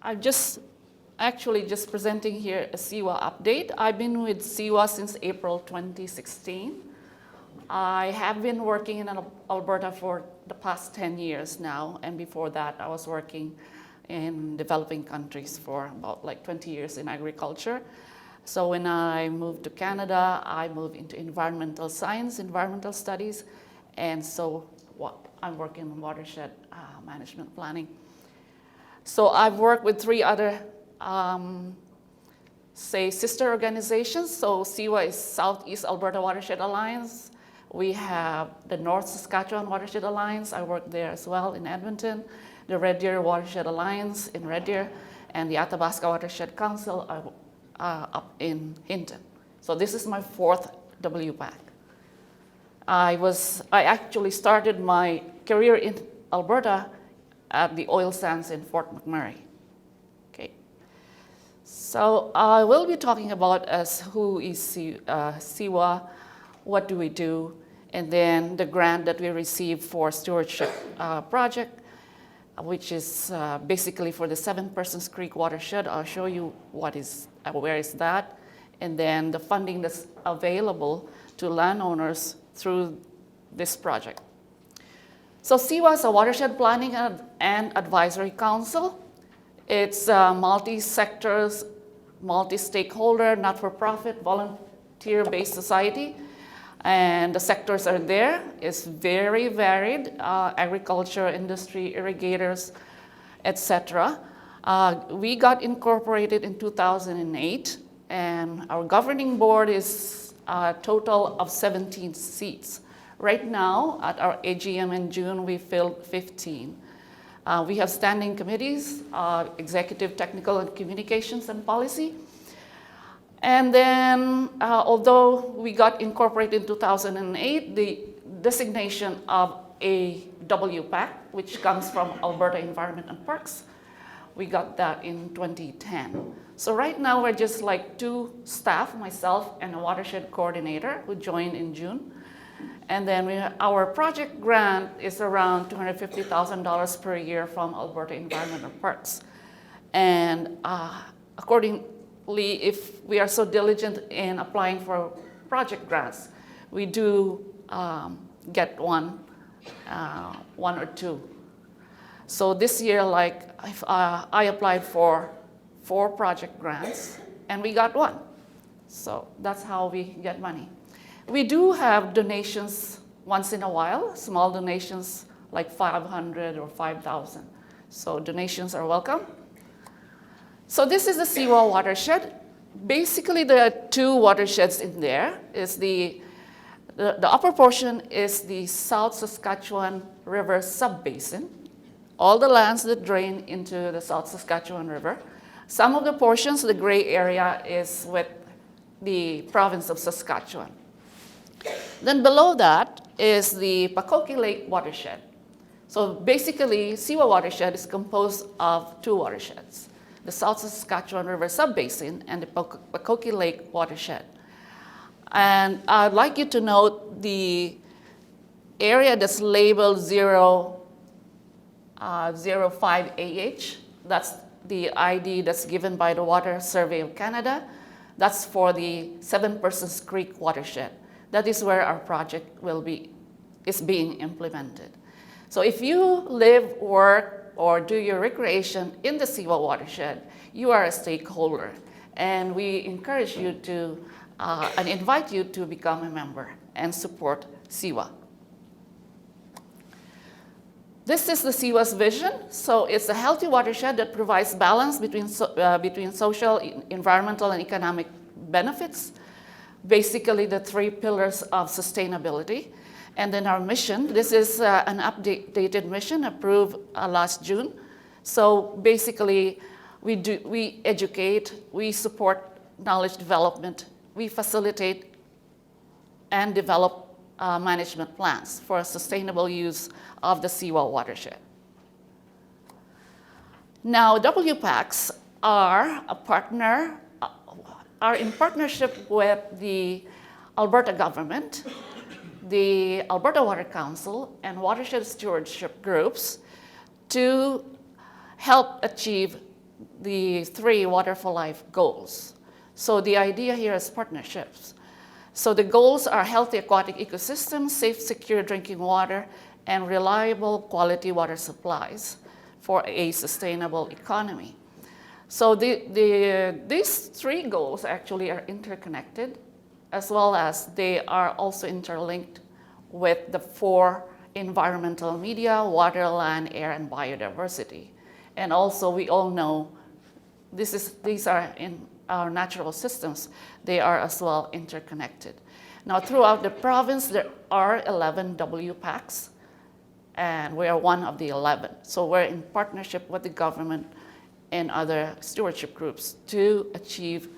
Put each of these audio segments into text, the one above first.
I'm actually just presenting here a SEAWA update. I've been with SEAWA since April 2016. I have been working in Alberta for the past 10 years now, and before that I was working in developing countries for about like 20 years in agriculture. So when I moved to Canada, I moved into environmental science, environmental studies, and so I'm working in watershed management planning. So I've worked with 3 other, sister organizations. So SEAWA is Southeast Alberta Watershed Alliance. We have the North Saskatchewan Watershed Alliance. I work there as well in Edmonton. The Red Deer Watershed Alliance in Red Deer, and the Athabasca Watershed Council up in Hinton. So this is my 4th WPAC. I actually started my career in Alberta at the oil sands in Fort McMurray. Okay. So I will be talking about who is SEAWA, what do we do, and then the grant that we received for stewardship project, which is basically for the Seven Persons Creek Watershed. I'll show you where is that, and then the funding that's available to landowners through this project. So SEAWA is a watershed planning and advisory council. It's multi-sectors, multi-stakeholder, not-for-profit, volunteer-based society. And the sectors are there. It's very varied, agriculture, industry, irrigators, etc. We got incorporated in 2008, and our governing board is a total of 17 seats. Right now, at our AGM in June, we filled 15. We have standing committees, executive, technical, and communications and policy. And then, although we got incorporated in 2008, the designation of a WPAC, which comes from Alberta Environment and Parks, we got that in 2010. So right now, we're just like 2 staff, myself and a watershed coordinator who joined in June. And then our project grant is around $250,000 per year from Alberta Environment and Parks. And accordingly, if we are so diligent in applying for project grants, we do get one or 2. So this year, I applied for 4 project grants, and we got 1. So that's how we get money. We do have donations once in a while, small donations like 500 or 5,000. So donations are welcome. So this is the SEAWA watershed. Basically, there are 2 watersheds in there. The upper portion is the South Saskatchewan River subbasin, all the lands that drain into the South Saskatchewan River. Some of the portions, the gray area, is with the province of Saskatchewan. Then below that is the Pakoki Lake watershed. So basically, SEAWA watershed is composed of 2 watersheds, the South Saskatchewan River subbasin and the Pakoki Lake watershed. And I'd like you to note the area that's labeled 005AH. That's the ID that's given by the Water Survey of Canada. That's for the Seven Persons Creek watershed. That is where our project is being implemented. So if you live, work, or do your recreation in the SEAWA watershed, you are a stakeholder. And we encourage you to, and invite you to become a member and support SEAWA. This is the SEAWA's vision. So it's a healthy watershed that provides balance between social, environmental, and economic benefits. Basically, the 3 pillars of sustainability. And then our mission, this is an updated mission approved last June. So basically, we educate, we support knowledge development, we facilitate and develop management plans for sustainable use of the SEAWA watershed. Now, WPACs are in partnership with the Alberta government, the Alberta Water Council, and watershed stewardship groups to help achieve the 3 Water for Life goals. So the idea here is partnerships. So the goals are healthy aquatic ecosystems, safe, secure drinking water, and reliable quality water supplies for a sustainable economy. So these 3 goals actually are interconnected, as well as they are also interlinked with the 4 environmental media: water, land, air, and biodiversity. And also we all know these are in our natural systems. They are as well interconnected. Now throughout the province there are 11 WPACs, and we are one of the 11. So we're in partnership with the government and other stewardship groups to achieve,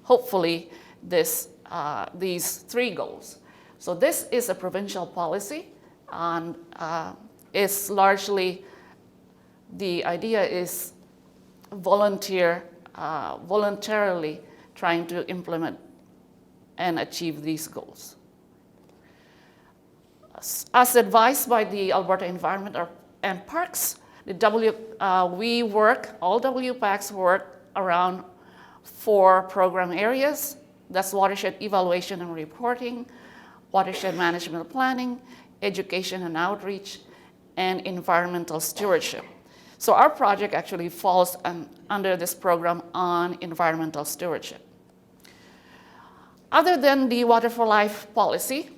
hopefully, these 3 goals. So this is a provincial policy, and it's largely, the idea is voluntarily trying to implement and achieve these goals. As advised by the Alberta Environment and Parks, all WPACs work around 4 program areas. That's watershed evaluation and reporting, watershed management planning, education and outreach, and environmental stewardship. So our project actually falls under this program on environmental stewardship. Other than the Water for Life policy,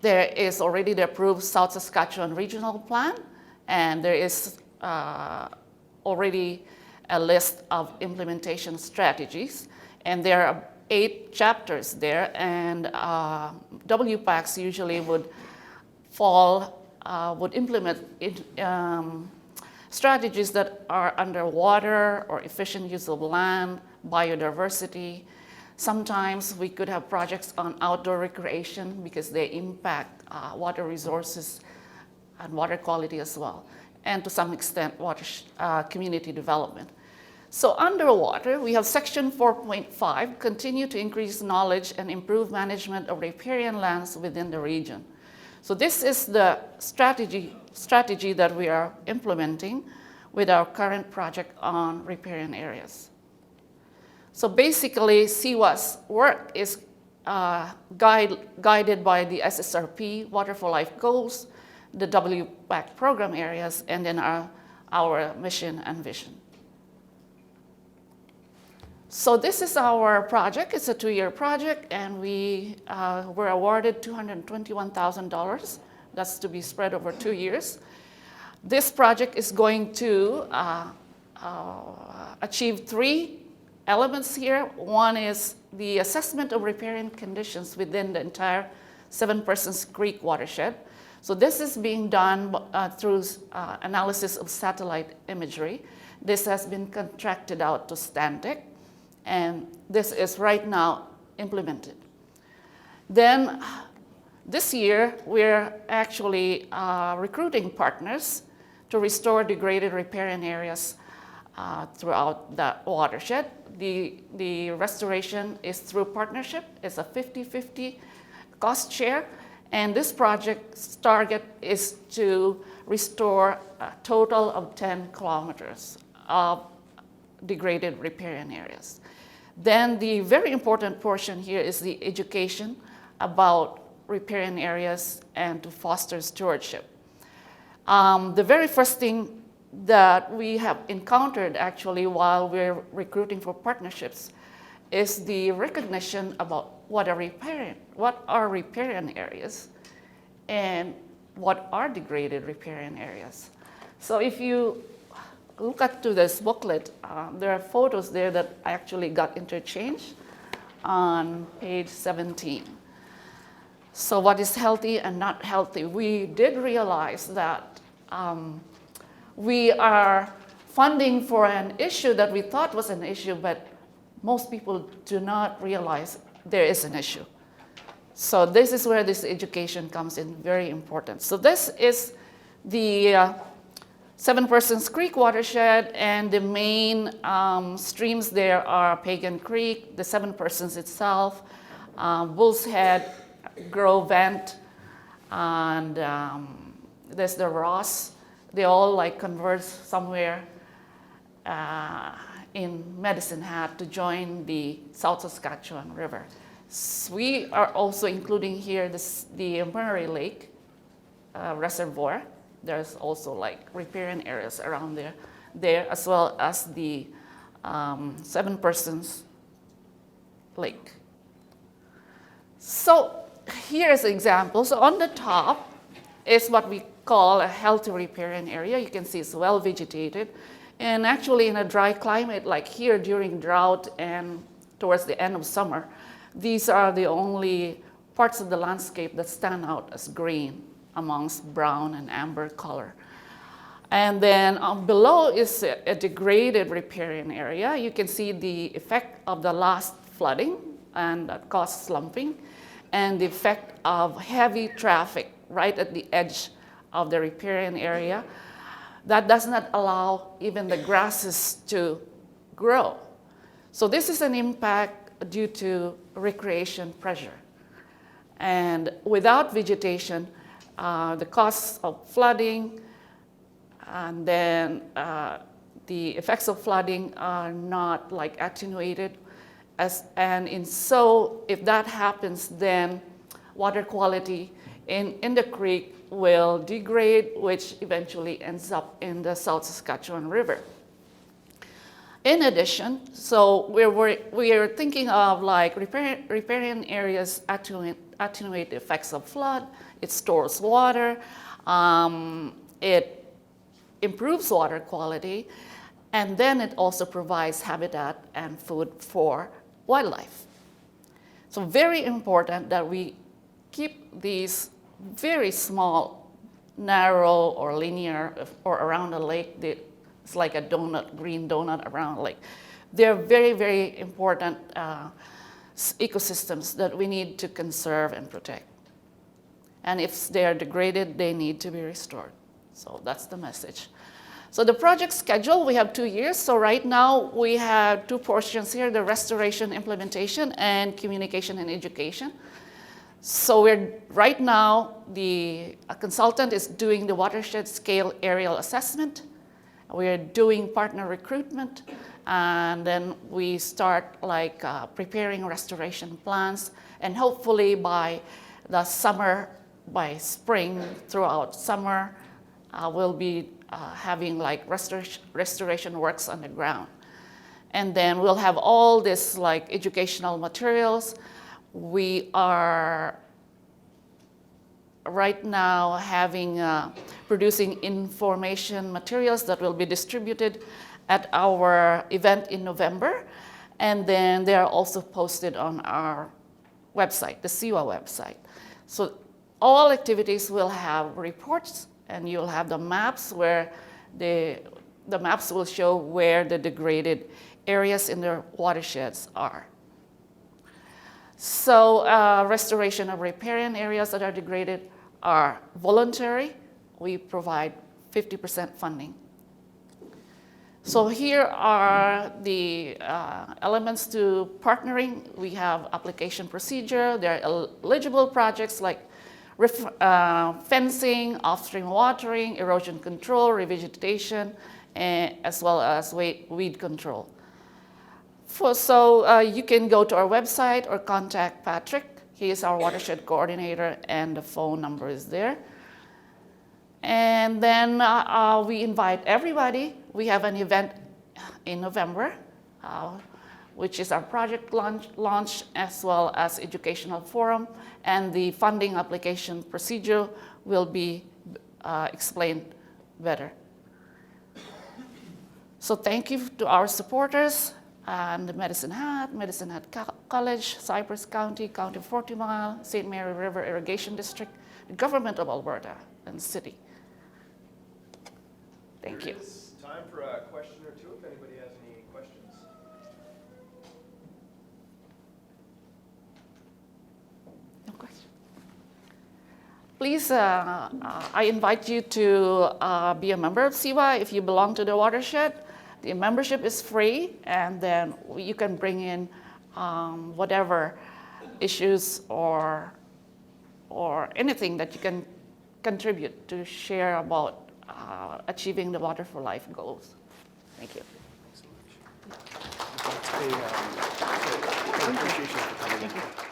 there is already the approved South Saskatchewan Regional Plan, and there is already a list of implementation strategies, and there are 8 chapters there, and WPACs usually would implement strategies that are under water or efficient use of land, biodiversity. Sometimes we could have projects on outdoor recreation because they impact water resources and water quality as well, and to some extent community development. So underwater, we have section 4.5, continue to increase knowledge and improve management of riparian lands within the region. So this is the strategy that we are implementing with our current project on riparian areas. So basically, SEAWA's work is guided by the SSRP, Water for Life goals, the WPAC program areas, and then our mission and vision. So this is our project. It's a 2-year project, and we were awarded $221,000. That's to be spread over 2 years. This project is going to achieve 3 elements here. One is the assessment of riparian conditions within the entire Seven Persons Creek Watershed. So this is being done through analysis of satellite imagery. This has been contracted out to Stantec, and this is right now implemented. Then this year, we're actually recruiting partners to restore degraded riparian areas throughout the watershed. The restoration is through partnership. It's a 50-50 cost share, and this project's target is to restore a total of 10 kilometers of degraded riparian areas. Then the very important portion here is the education about riparian areas and to foster stewardship. The very first thing that we have encountered actually while we're recruiting for partnerships is the recognition about what are riparian areas and what are degraded riparian areas. So if you look to this booklet, there are photos there that actually got interchanged on page 17. So what is healthy and not healthy? We did realize that we are funding for an issue that we thought was an issue, but most people do not realize there is an issue. So this is where this education comes in, very important. So this is the Seven Persons Creek Watershed, and the main streams there are Pagan Creek, the Seven Persons itself, Bull's Head, Grove Vent, and there's the Ross. They all like converge somewhere. in Medicine Hat to join the South Saskatchewan River. We are also including here the Murray Lake reservoir. There's also like riparian areas around there as well as the Seven Persons Lake. So here's an example. So on the top is what we call a healthy riparian area. You can see it's well vegetated. And actually in a dry climate like here during drought and towards the end of summer, these are the only parts of the landscape that stand out as green amongst brown and amber color. And then below is a degraded riparian area. You can see the effect of the last flooding and that caused slumping, and the effect of heavy traffic right at the edge of the riparian area. That does not allow even the grasses to grow. So this is an impact due to recreation pressure. And without vegetation, the costs of flooding and then the effects of flooding are not like attenuated. So if that happens, then water quality in the creek will degrade, which eventually ends up in the South Saskatchewan River. In addition, so we are thinking of like riparian areas attenuate the effects of flood. It stores water, it improves water quality, and then it also provides habitat and food for wildlife. So very important that we keep these very small, narrow or linear or around a lake. It's like a donut, green donut around a lake. They're very, very important ecosystems that we need to conserve and protect. And if they are degraded, they need to be restored. So that's the message. So the project schedule, we have 2 years. So right now we have 2 portions here, the restoration, implementation, and communication and education. So right now, the consultant is doing the watershed scale aerial assessment. We're doing partner recruitment, and then we start like preparing restoration plans, and hopefully by the summer, by spring, throughout summer, we'll be having like restoration works on the ground. And then we'll have all this like educational materials. We are right now producing information materials that will be distributed at our event in November. And then they are also posted on our website, the SEAWA website. So all activities will have reports, and you'll have the maps where the maps will show where the degraded areas in the watersheds are. So restoration of riparian areas that are degraded are voluntary. We provide 50% funding. So here are the elements to partnering. We have application procedure. There are eligible projects like fencing, off-stream watering, erosion control, revegetation, as well as weed control. So you can go to our website or contact Patrick. He is our watershed coordinator, and the phone number is there. And then we invite everybody. We have an event in November, which is our project launch as well as educational forum, and the funding application procedure will be explained better. So thank you to our supporters, and Medicine Hat College, Cypress County, County of 40 Mile, St. Mary River Irrigation District, the Government of Alberta, and City. Thank you. It's time for a question or two if anybody has any questions. No question. Please, I invite you to be a member of SEAWA if you belong to the watershed. The membership is free, and then you can bring in whatever issues or anything that you can contribute to share about achieving the Water for Life goals. Thank you. an appreciation for coming in.